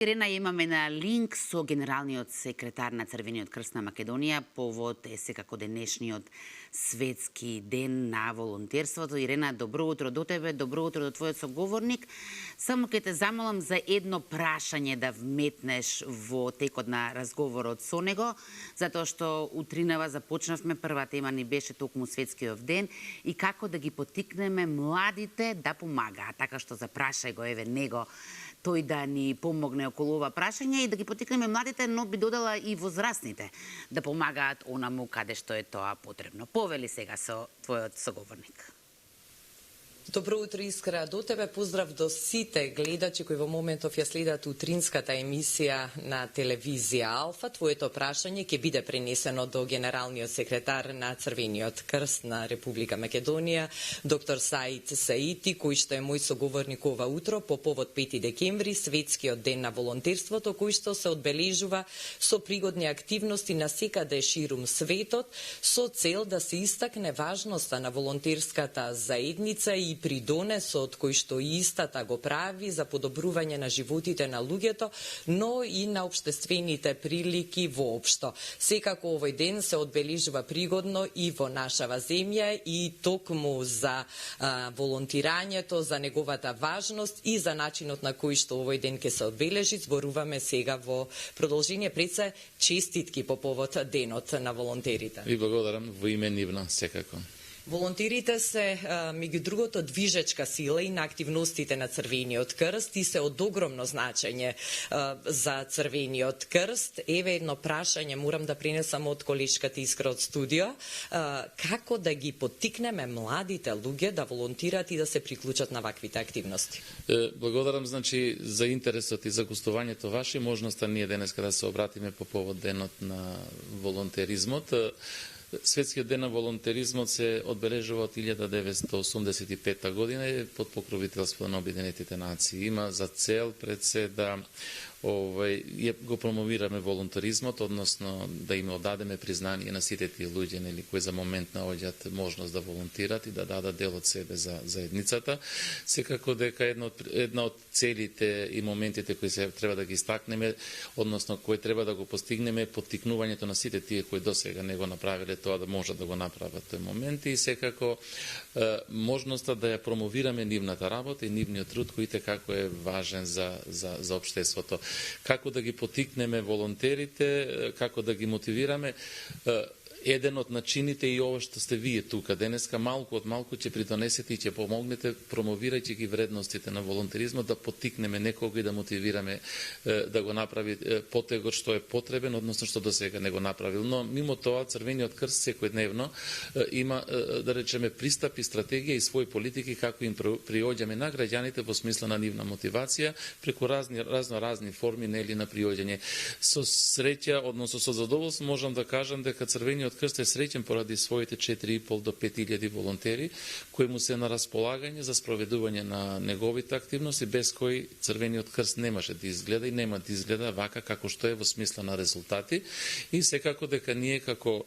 Ирена, имаме на линк со генералниот секретар на Црвениот крст на Македонија. Повод е секако денешниот светски ден на волонтерството. Ирена, добро утро до тебе, добро утро до твојот соговорник. Само ќе те замолам за едно прашање да вметнеш во текот на разговорот со него, затоа што утринава започнавме, прва тема ни беше токму светскиот ден и како да ги поттикнеме младите да помагаат. Така што запрашај го еве него тој да ни помогне околу ова прашање и да ги поттикнеме младите, но би додала и возрастните да помагаат онаму каде што е тоа потребно. Повели сега со твојот соговорник. Добро утро, Искра, до тебе. Поздрав до сите гледачи кои во моментов ја следат утринската емисија на телевизија Алфа. Твоето прашање ќе биде пренесено до генералниот секретар на Црвениот крст на Република Македонија, доктор Саид Саити, кој што е мој соговорник ова утро по повод 5 декември, светскиот ден на волонтерството, кој што се одбележува со пригодни активности на секаде ширум светот, со цел да се истакне важноста на волонтерската заедница и придонесот кој што истата го прави за подобрување на животите на луѓето, но и на општествените прилики воопшто. Секако овој ден се одбележува пригодно и во нашава земја и токму за волонтирањето, за неговата важност и за начинот на кој што овој ден ќе се одбележи, зборуваме сега во продолжение. Пред се честитки по повод денот на волонтерите. Ви благодарам во име нивно секако. Волонтерите се, меѓу другото, движечка сила и на активностите на Црвениот крст и се од огромно значење за Црвениот крст. Еве едно прашање морам да пренесам од колешката Искра од студио. Како да ги поттикнеме младите луѓе да волонтираат и да се приклучат на ваквите активности? Благодарам, значи, за интересот и за гостувањето ваше, можноста ние денеска да се обратиме по повод денот на волонтеризмот. Светскиот ден на волонтеризмот се одбележува од 1985 година под покровителство на Обединетите нации. Има за цел пред се да го промовираме волонтеризмот, односно да им одадеме признание на сите тие луѓе кои за момент наоѓаат можност да волонтират и да дадат дел од себе за заедницата. Секако дека една од целите и моментите кои се треба да ги истакнеме, односно кои треба да го постигнеме, поттикнувањето на сите тие кои досега не го направиле тоа да можат да го направат тој момент и секако можноста да ја промовираме нивната работа и нивниот труд кој како е важен за општеството. Како да ги поттикнеме волонтерите, како да ги мотивираме. Еден од начините и ова што сте вие тука денеска, малку од малку ќе придонесете и ќе помогнете, промовирајќи ги вредностите на волонтеризмот, да поттикнеме некого и да мотивираме да го направи потегот што е потребен, односно што досега не го направил. Но мимо тоа, Црвениот крст секојдневно има, да речеме, пристап и стратегија и своји политики како им приоѓаме на граѓаните во смисла на нивна мотивација преку разни форми на приоѓање. Со среќа, односно со задоволство можам да кажам дека Црвениот крст е среќен поради своите 4,5 до 5.000 волонтери кои му се на располагање за спроведување на неговите активности, без кои Црвениот крст немаше да изгледа и нема да изгледа вака како што е во смисла на резултати. И секако дека ние како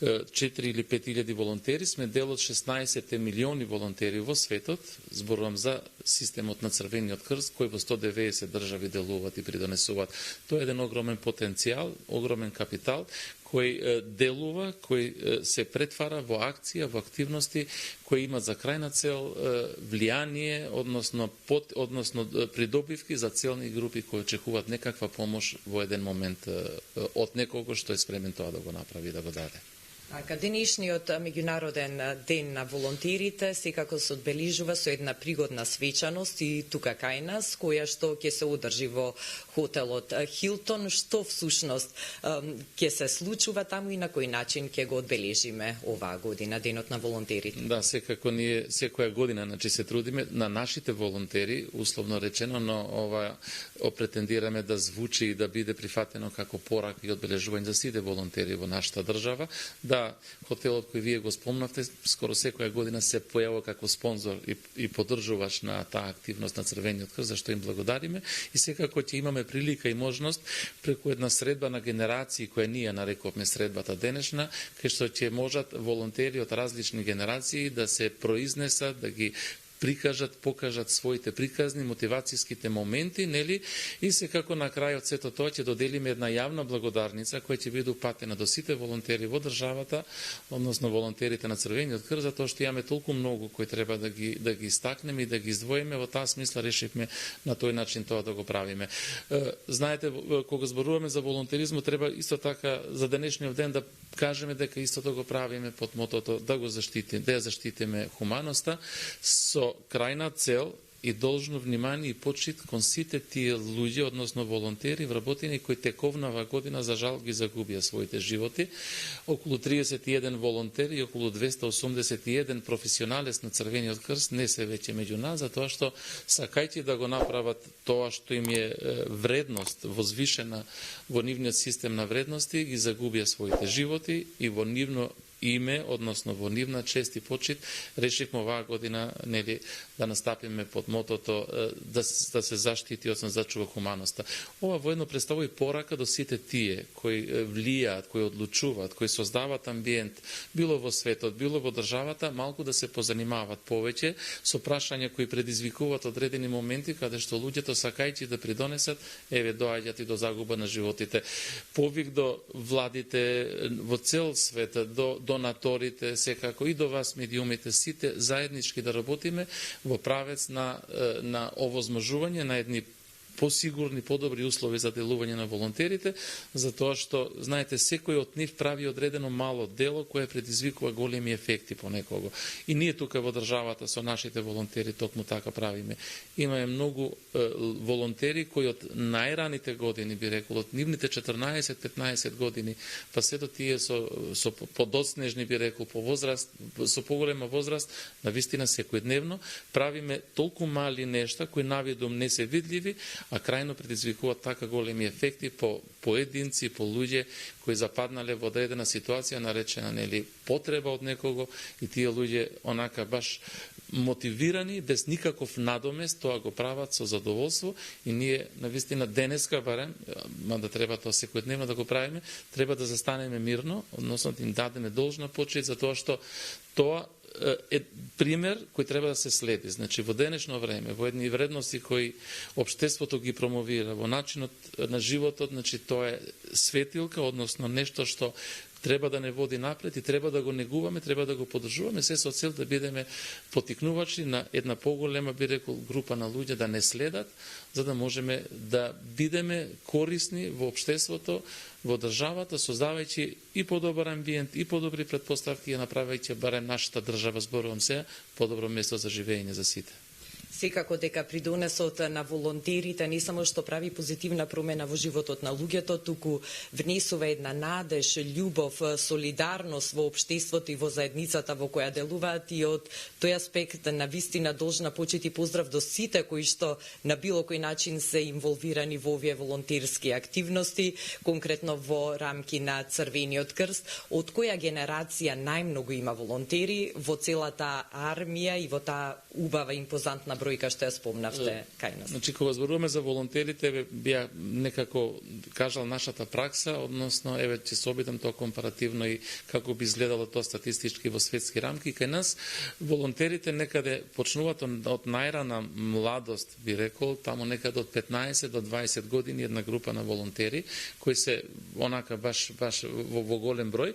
4 или 5.000 волонтери сме дел од 16 милиони волонтери во светот, зборувам за системот на Црвениот крст кој во 190 држави делуваат и придонесуваат. Тоа е еден огромен потенцијал, огромен капитал кој делува, кој се претвара во акција, во активности кои имат за крајна цел влијание, односно придобивки за целни групи кои очекуваат некаква помош во еден момент од некого што е спремен тоа да го направи, да го даде. Денешниот меѓународен ден на волонтерите секако се одбележува со една пригодна свечаност и тука кај нас, која што ќе се одржи во хотелот Хилтон. Што всушност ќе се случува таму и на кој начин ќе го одбележиме оваа година, денот на волонтерите? Да, секако ние секоја година се трудиме на нашите волонтери, условно речено, но ова претендираме да звучи и да биде прифатено како порака и одбележување за сите волонтери во нашата држава. Да, хотелот кој вие го спомнавте, скоро секоја година се појавува како спонзор и поддржуваш на таа активност на Црвениот крст, за што им благодариме и секако ќе имаме прилика и можност преку една средба на генерации која ние нарековме средбата денешна, кај што ќе можат волонтери од различни генерации да се произнесат, да ги покажат своите приказни, мотивацијските моменти, нели? И секако на крајот сето тоа ќе доделиме една јавна благодарница која ќе биде упатена до сите волонтери во државата, односно волонтерите на Црвениот крст, затоа што имаме толку многу кои треба да ги истакнеме и да ги издвоиме. Во таа смисла решивме на тој начин тоа да го правиме. Знаете, кога зборуваме за волонтеризмот, треба исто така за денешниот ден да кажеме дека истото го правиме под мотото да ја заштитиме хуманоста со крајна цел и должно внимание и почит кон сите тие луѓе, односно волонтери, вработени кои тековнава година за жал ги загубија своите животи. Околу 31 волонтери и околу 281 професионалец на Црвениот крст не се веќе меѓу нас, затоа што сакајќи да го направат тоа што им е вредност возвишена во нивниот систем на вредности, ги загубија своите животи и во нивно име, односно во нивна чест и почит, решивме оваа година нели да настапиме под мотото да се заштити, односно зачува хуманоста. Ова воедно представува и порака до сите тие кои влијаат, кои одлучуваат, кои создаваат амбиент, било во светот, било во државата, малку да се позанимаваат повеќе со прашања кои предизвикуваат одредени моменти каде што луѓето сакајќи да придонесат, доаѓаат и до загуба на животите. Повик до владите во цел свет, до донаторите, секако и до вас медиумите, сите заеднички да работиме во правец на овозможување на едни посигурни, подобри услови за делување на волонтерите, затоа што, знаете, секој од нив прави одредено мало дело кое предизвикува големи ефекти по некого. И ние тука во државата со нашите волонтери токму така правиме. Имаме многу волонтери кои од најраните години, би рекол, од нивните 14-15 години, па сето тие со подоцнежни, би рекол, по возраст, со поголема возраст, навистина секојдневно, правиме толку мали нешта кои навидом не се видливи, а крајно предизвикуваат така големи ефекти по поединци, по луѓе кои западнале во одредена ситуација наречена нели потреба од некого и тие луѓе онака баш мотивирани, без никаков надомест, тоа го прават со задоволство и ние навистина денеска барем, мада треба тоа секојдневно да го правиме, треба да застанеме мирно, односно да им дадеме должна почит за тоа што тоа е пример кој треба да се следи. Значи, во денешно време, во едни вредности кои општеството ги промовира, во начинот на животот, значи, тоа е светилка, односно нешто што треба да не води напред и треба да го негуваме, треба да го поддржуваме, се со цел да бидеме потикнувачи на една поголема, би рекол, група на луѓе да не следат, за да можеме да бидеме корисни во општеството, во државата, создавајќи и подобар амбиент, и подобри предпоставки, и направајќи барем нашата држава, зборувам се, подобро место за живење за сите. Секако дека придонесот на волонтерите не само што прави позитивна промена во животот на луѓето, туку внесува една надеж, љубов, солидарност во општеството и во заедницата во која делуваат, и од тој аспект на вистина должна почит и поздрав до сите кои што на било кој начин се инволвирани во овие волонтерски активности, конкретно во рамки на Црвениот крст. Од која генерација најмногу има волонтери во целата армија и во таа убава импозантна бројка што ја спомнавте кај нас? Значи, кога зборуваме за волонтерите, бија некако кажал нашата пракса, односно, ќе се обидам тоа компаративно и како би изгледало тоа статистички во светски рамки. Кај нас волонтерите некаде почнуваат од најрана младост, би рекол, таму некаде од 15 до 20 години една група на волонтери, кои се онака баш во голем број.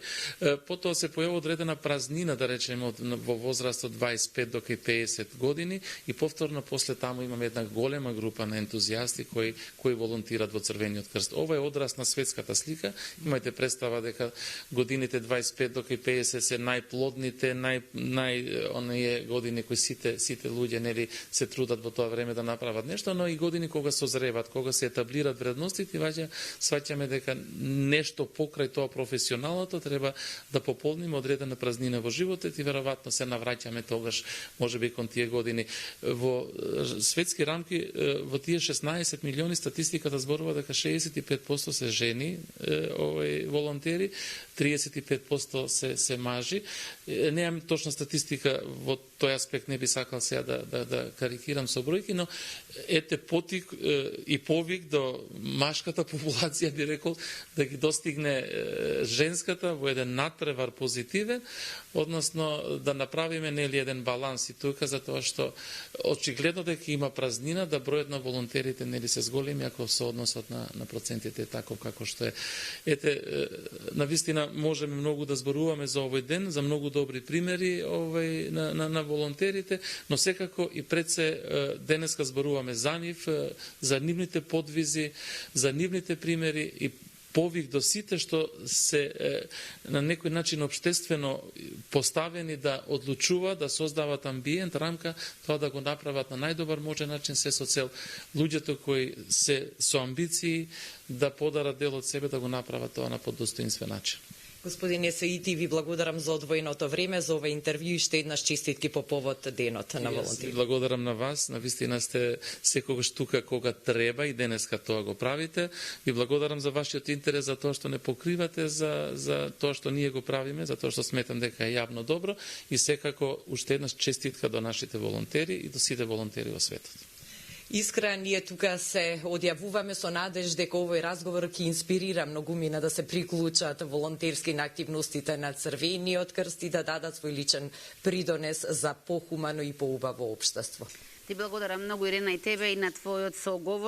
Потоа се појава одредена празнина, да речеме, во возраст од 25 до 50 години и повторно после таму имаме една голема група на ентузијасти кои волонтират во Црвениот крст. Ова е одраз на светската слика. Имајте представа дека годините 25 до 50 се најплодните, оние години кои сите луѓе нели се трудат во тоа време да направат нешто, но и години кога созреват, кога се етаблират вредностите, ваѓа сваќаме дека нешто покрај тоа професионалното треба да пополниме одредена празнина во животот и веројатно се навраќаме тогаш, можеби кон тие години. Во во светски рамки во тие 16 милиони статистиката зборува дека 65% се жени волонтери, 35% се мажи. Немам точна статистика во тој аспект, не би сакал сега да карикирам со бројки, но ете потик и повик до машката популација, би рекол, да ги достигне женската во еден надпревар позитивен, односно да направиме нели еден баланс и тука, затоа што очигледно дека има празнина, да бројот на волонтерите нели се зголеми ако со односот на процентите е таков како што е. Ете, навистина можеме многу да зборуваме за овој ден, за многу добри примери на волонтерите, но секако и пред се денеска зборуваме за нив, за нивните подвизи, за нивните примери и повик до сите што се на некој начин општествено поставени да одлучуваат, да создават амбиент, рамка, тоа да го направат на најдобар можен начин, се со цел луѓето кои се со амбиции да подарат дел од себе, да го направат тоа на подостоинствен начин. Господине Саити, ви благодарам за одвоеното време, за ова интервју и ще еднаш честитки по повод денот на волонтерите. Благодарам на вас, навистина сте секогаш тука кога треба и денеска тоа го правите. Ви благодарам за вашиот интерес, за тоа што не покривате за тоа што ние го правиме, за тоа што сметам дека е јавно добро и секако уште еднаш честитка до нашите волонтери и до сите волонтери во светот. Искра, ние тука се одјавуваме со надеж дека овој разговор ќе инспирира многумина да се приклучат волонтерски на активностите на Црвениот крст и да дадат свој личен придонес за похумано и поубаво општество. Ти благодарам многу, Ирена, и тебе и на твојот соговор.